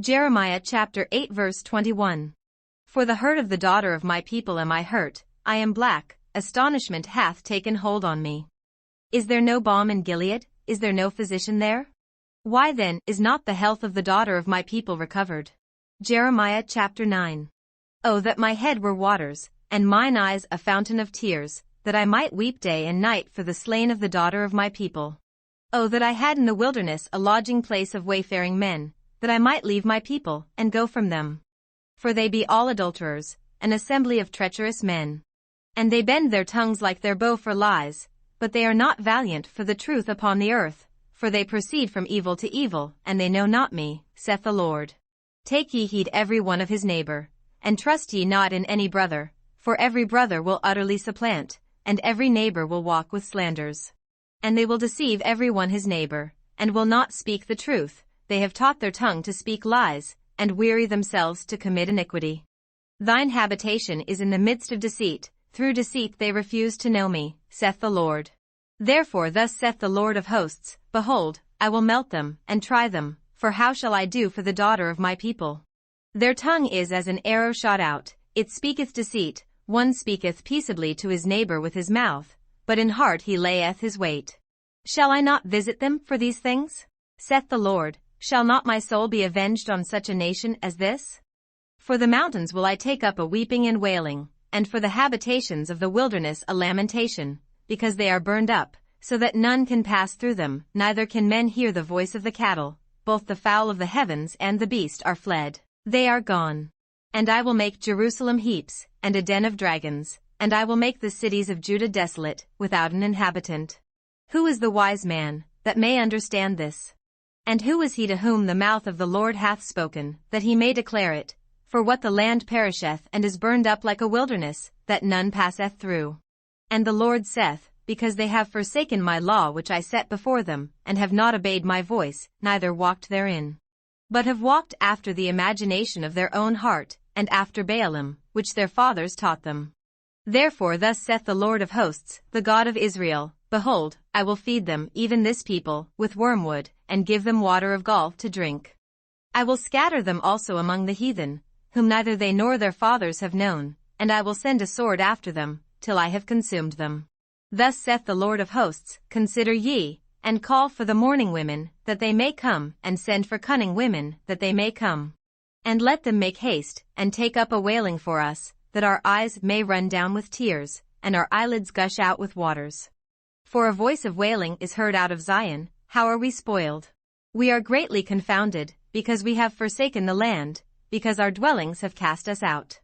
Jeremiah chapter 8 verse 21. For the hurt of the daughter of my people am I hurt, I am black, astonishment hath taken hold on me. Is there no balm in Gilead, is there no physician there? Why then is not the health of the daughter of my people recovered? Jeremiah chapter 9. Oh that my head were waters, and mine eyes a fountain of tears, that I might weep day and night for the slain of the daughter of my people. Oh that I had in the wilderness a lodging place of wayfaring men, that I might leave my people, and go from them. For they be all adulterers, an assembly of treacherous men. And they bend their tongues like their bow for lies, but they are not valiant for the truth upon the earth, for they proceed from evil to evil, and they know not me, saith the Lord. Take ye heed every one of his neighbor, and trust ye not in any brother, for every brother will utterly supplant, and every neighbor will walk with slanders. And they will deceive every one his neighbor, and will not speak the truth, they have taught their tongue to speak lies, and weary themselves to commit iniquity. Thine habitation is in the midst of deceit, through deceit they refuse to know me, saith the Lord. Therefore thus saith the Lord of hosts, Behold, I will melt them, and try them, for how shall I do for the daughter of my people? Their tongue is as an arrow shot out, it speaketh deceit, one speaketh peaceably to his neighbor with his mouth, but in heart he layeth his wait. Shall I not visit them for these things? Saith the Lord, shall not my soul be avenged on such a nation as this? For the mountains will I take up a weeping and wailing, and for the habitations of the wilderness a lamentation, because they are burned up, so that none can pass through them, neither can men hear the voice of the cattle, both the fowl of the heavens and the beast are fled, they are gone. And I will make Jerusalem heaps, and a den of dragons, and I will make the cities of Judah desolate, without an inhabitant. Who is the wise man, that may understand this? And who is he to whom the mouth of the Lord hath spoken, that he may declare it? For what the land perisheth and is burned up like a wilderness, that none passeth through. And the Lord saith, Because they have forsaken my law which I set before them, and have not obeyed my voice, neither walked therein. But have walked after the imagination of their own heart, and after Baalim, which their fathers taught them. Therefore thus saith the Lord of hosts, the God of Israel, Behold, I will feed them, even this people, with wormwood, and give them water of gall to drink. I will scatter them also among the heathen, whom neither they nor their fathers have known, and I will send a sword after them, till I have consumed them. Thus saith the Lord of hosts, Consider ye, and call for the mourning women, that they may come, and send for cunning women, that they may come. And let them make haste, and take up a wailing for us, that our eyes may run down with tears, and our eyelids gush out with waters. For a voice of wailing is heard out of Zion, how are we spoiled? We are greatly confounded, because we have forsaken the land, because our dwellings have cast us out.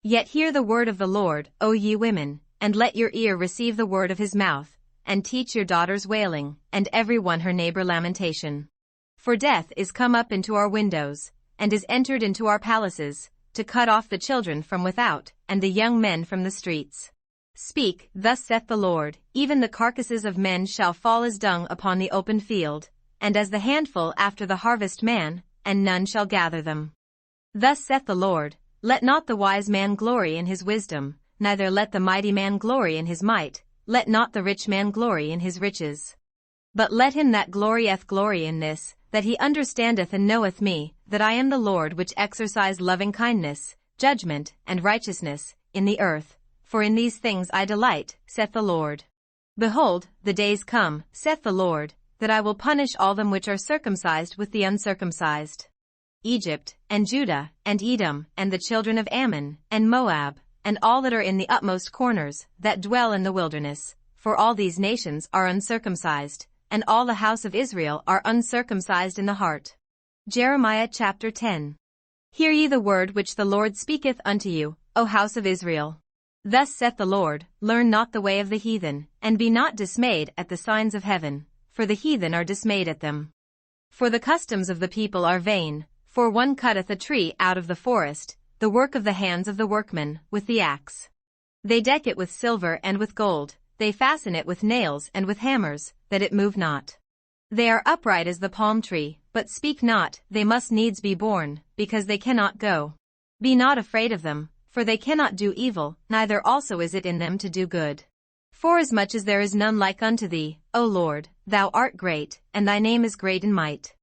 Yet hear the word of the Lord, O ye women, and let your ear receive the word of his mouth, and teach your daughters wailing, and every one her neighbor lamentation. For death is come up into our windows, and is entered into our palaces, to cut off the children from without, and the young men from the streets. Speak, thus saith the Lord, even the carcasses of men shall fall as dung upon the open field, and as the handful after the harvest man, and none shall gather them. Thus saith the Lord, Let not the wise man glory in his wisdom, neither let the mighty man glory in his might, let not the rich man glory in his riches. But let him that glorieth glory in this, that he understandeth and knoweth me, that I am the Lord which exercise loving kindness, judgment, and righteousness, in the earth, for in these things I delight, saith the Lord. Behold, the days come, saith the Lord, that I will punish all them which are circumcised with the uncircumcised. Egypt, and Judah, and Edom, and the children of Ammon, and Moab, and all that are in the utmost corners, that dwell in the wilderness, for all these nations are uncircumcised, and all the house of Israel are uncircumcised in the heart. Jeremiah chapter 10. Hear ye the word which the Lord speaketh unto you, O house of Israel. Thus saith the Lord, Learn not the way of the heathen, and be not dismayed at the signs of heaven, for the heathen are dismayed at them. For the customs of the people are vain, for one cutteth a tree out of the forest, the work of the hands of the workman, with the axe. They deck it with silver and with gold, they fasten it with nails and with hammers, that it move not. They are upright as the palm tree, but speak not, they must needs be borne, because they cannot go. Be not afraid of them, for they cannot do evil, neither also is it in them to do good. Forasmuch as there is none like unto thee, O Lord, thou art great, and thy name is great in might.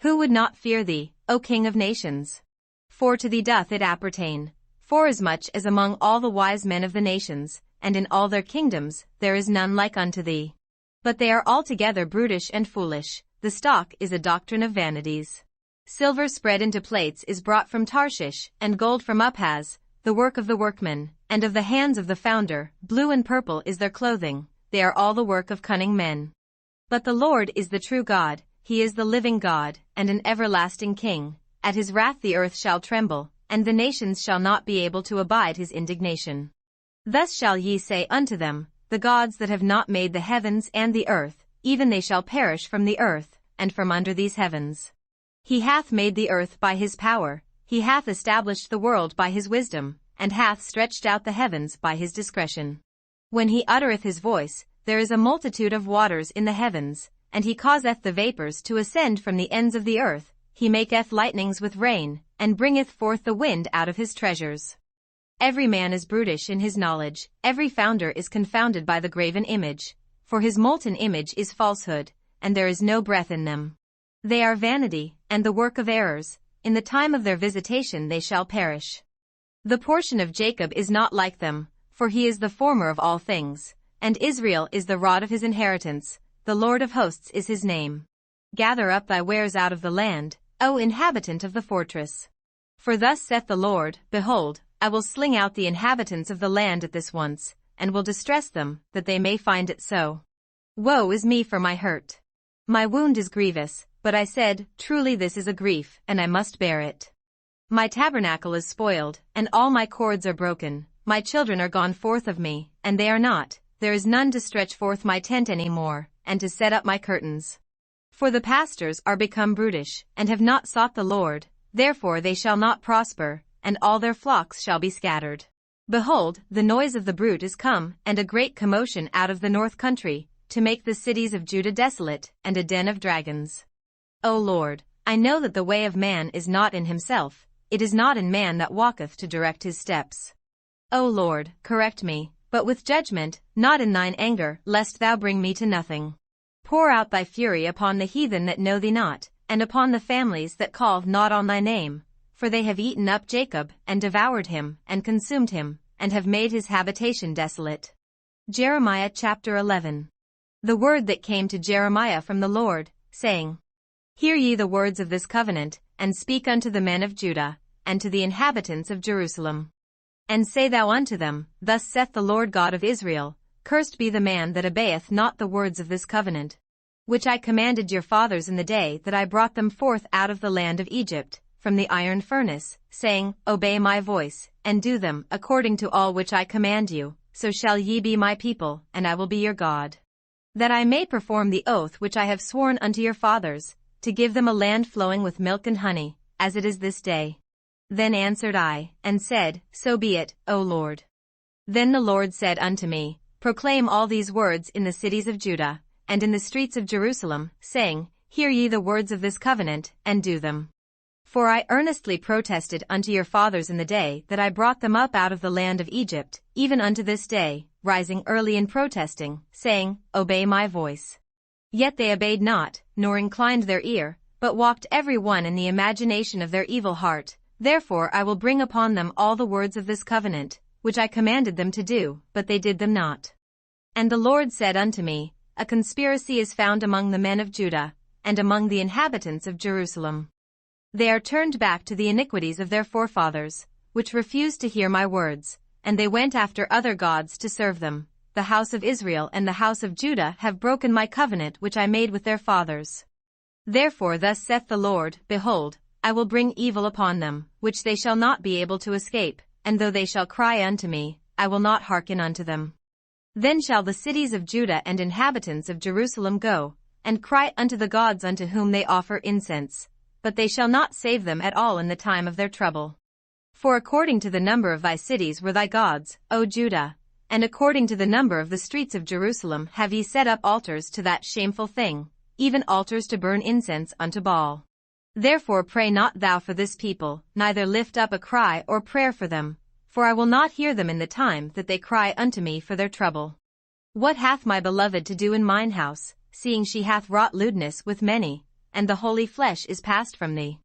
Who would not fear thee, O King of nations? For to thee doth it appertain, forasmuch as among all the wise men of the nations, and in all their kingdoms, there is none like unto thee. But they are altogether brutish and foolish, the stock is a doctrine of vanities. Silver spread into plates is brought from Tarshish, and gold from Uphaz, the work of the workman, and of the hands of the founder, blue and purple is their clothing, they are all the work of cunning men. But the Lord is the true God, he is the living God, and an everlasting King. At his wrath the earth shall tremble, and the nations shall not be able to abide his indignation. Thus shall ye say unto them, the gods that have not made the heavens and the earth, even they shall perish from the earth, and from under these heavens. He hath made the earth by his power, he hath established the world by his wisdom, and hath stretched out the heavens by his discretion. When he uttereth his voice, there is a multitude of waters in the heavens, and he causeth the vapors to ascend from the ends of the earth, he maketh lightnings with rain, and bringeth forth the wind out of his treasures. Every man is brutish in his knowledge, every founder is confounded by the graven image, for his molten image is falsehood, and there is no breath in them. They are vanity, and the work of errors, in the time of their visitation they shall perish. The portion of Jacob is not like them, for he is the former of all things, and Israel is the rod of his inheritance, the Lord of hosts is his name. Gather up thy wares out of the land, O inhabitant of the fortress. For thus saith the Lord, behold, I will sling out the inhabitants of the land at this once, and will distress them, that they may find it so. Woe is me for my hurt. My wound is grievous, but I said, truly this is a grief, and I must bear it. My tabernacle is spoiled, and all my cords are broken, my children are gone forth of me, and they are not, there is none to stretch forth my tent any more, and to set up my curtains. For the pastors are become brutish, and have not sought the Lord, therefore they shall not prosper, and all their flocks shall be scattered. Behold, the noise of the brute is come, and a great commotion out of the north country, to make the cities of Judah desolate, and a den of dragons. O Lord, I know that the way of man is not in himself, it is not in man that walketh to direct his steps. O Lord, correct me, but with judgment, not in thine anger, lest thou bring me to nothing. Pour out thy fury upon the heathen that know thee not, and upon the families that call not on thy name. For they have eaten up Jacob, and devoured him, and consumed him, and have made his habitation desolate. Jeremiah chapter 11. The word that came to Jeremiah from the Lord, saying, Hear ye the words of this covenant, and speak unto the men of Judah, and to the inhabitants of Jerusalem. And say thou unto them, Thus saith the Lord God of Israel, Cursed be the man that obeyeth not the words of this covenant, which I commanded your fathers in the day that I brought them forth out of the land of Egypt, from the iron furnace, saying, Obey my voice, and do them according to all which I command you, so shall ye be my people, and I will be your God. That I may perform the oath which I have sworn unto your fathers, to give them a land flowing with milk and honey, as it is this day. Then answered I, and said, So be it, O Lord. Then the Lord said unto me, Proclaim all these words in the cities of Judah, and in the streets of Jerusalem, saying, Hear ye the words of this covenant, and do them. For I earnestly protested unto your fathers in the day that I brought them up out of the land of Egypt, even unto this day, rising early and protesting, saying, Obey my voice. Yet they obeyed not, nor inclined their ear, but walked every one in the imagination of their evil heart. Therefore I will bring upon them all the words of this covenant, which I commanded them to do, but they did them not. And the Lord said unto me, A conspiracy is found among the men of Judah, and among the inhabitants of Jerusalem. They are turned back to the iniquities of their forefathers, which refused to hear my words, and they went after other gods to serve them. The house of Israel and the house of Judah have broken my covenant which I made with their fathers. Therefore thus saith the Lord, Behold, I will bring evil upon them, which they shall not be able to escape, and though they shall cry unto me, I will not hearken unto them. Then shall the cities of Judah and inhabitants of Jerusalem go, and cry unto the gods unto whom they offer incense, but they shall not save them at all in the time of their trouble. For according to the number of thy cities were thy gods, O Judah, and according to the number of the streets of Jerusalem have ye set up altars to that shameful thing, even altars to burn incense unto Baal. Therefore pray not thou for this people, neither lift up a cry or prayer for them, for I will not hear them in the time that they cry unto me for their trouble. What hath my beloved to do in mine house, seeing she hath wrought lewdness with many? and the holy flesh is passed from thee.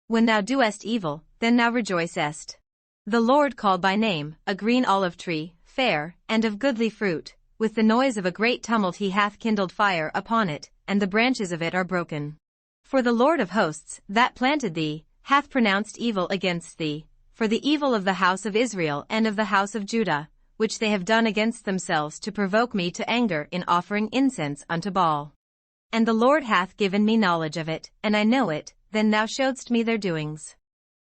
When thou doest evil, then thou rejoicest. The Lord called by name, a green olive tree, fair, and of goodly fruit, with the noise of a great tumult he hath kindled fire upon it, and the branches of it are broken. For the Lord of hosts, that planted thee, hath pronounced evil against thee, for the evil of the house of Israel and of the house of Judah, which they have done against themselves to provoke me to anger in offering incense unto Baal. And the Lord hath given me knowledge of it, and I know it, then thou showedst me their doings.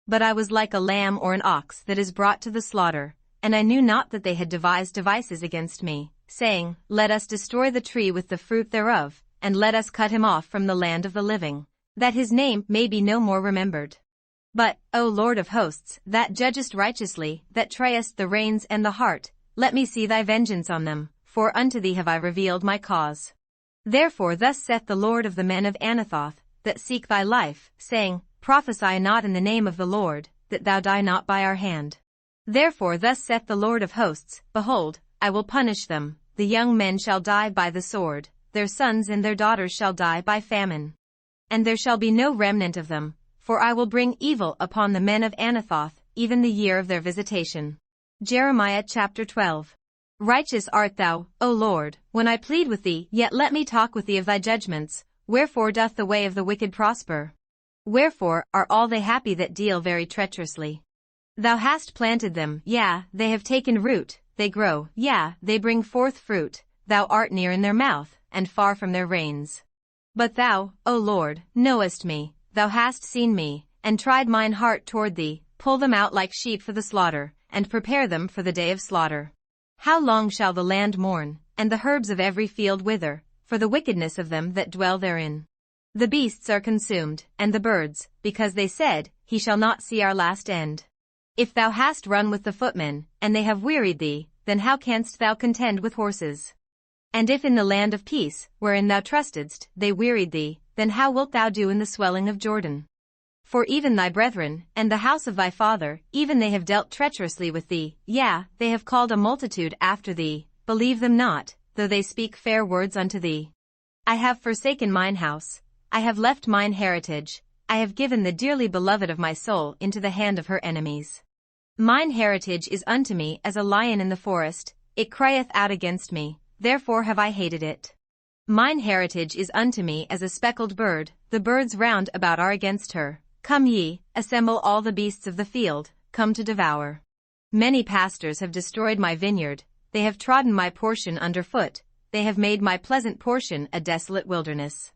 But I was like a lamb or an ox that is brought to the slaughter, and I knew not that they had devised devices against me, saying, Let us destroy the tree with the fruit thereof, and let us cut him off from the land of the living, that his name may be no more remembered. But, O Lord of hosts, that judgest righteously, that triest the reins and the heart, let me see thy vengeance on them, for unto thee have I revealed my cause. Therefore thus saith the Lord of the men of Anathoth, that seek thy life, saying, Prophesy not in the name of the Lord, that thou die not by our hand. Therefore thus saith the Lord of hosts, Behold, I will punish them, the young men shall die by the sword, their sons and their daughters shall die by famine. And there shall be no remnant of them, for I will bring evil upon the men of Anathoth, even the year of their visitation. Jeremiah chapter 12. Righteous art thou, O Lord, when I plead with thee, yet let me talk with thee of thy judgments. Wherefore doth the way of the wicked prosper? Wherefore are all they happy that deal very treacherously? Thou hast planted them, yea, they have taken root, they grow, yea, they bring forth fruit, thou art near in their mouth, and far from their reins. But thou, O Lord, knowest me, thou hast seen me, and tried mine heart toward thee, pull them out like sheep for the slaughter, and prepare them for the day of slaughter. How long shall the land mourn, and the herbs of every field wither, for the wickedness of them that dwell therein? The beasts are consumed, and the birds, because they said, He shall not see our last end. If thou hast run with the footmen, and they have wearied thee, then how canst thou contend with horses? And if in the land of peace, wherein thou trustedst, they wearied thee, then how wilt thou do in the swelling of Jordan? For even thy brethren, and the house of thy father, even they have dealt treacherously with thee, yea, they have called a multitude after thee, believe them not, though they speak fair words unto thee. I have forsaken mine house, I have left mine heritage, I have given the dearly beloved of my soul into the hand of her enemies. Mine heritage is unto me as a lion in the forest, it crieth out against me, therefore have I hated it. Mine heritage is unto me as a speckled bird, the birds round about are against her. Come ye, assemble all the beasts of the field, come to devour. Many pastors have destroyed my vineyard, they have trodden my portion under foot, they have made my pleasant portion a desolate wilderness.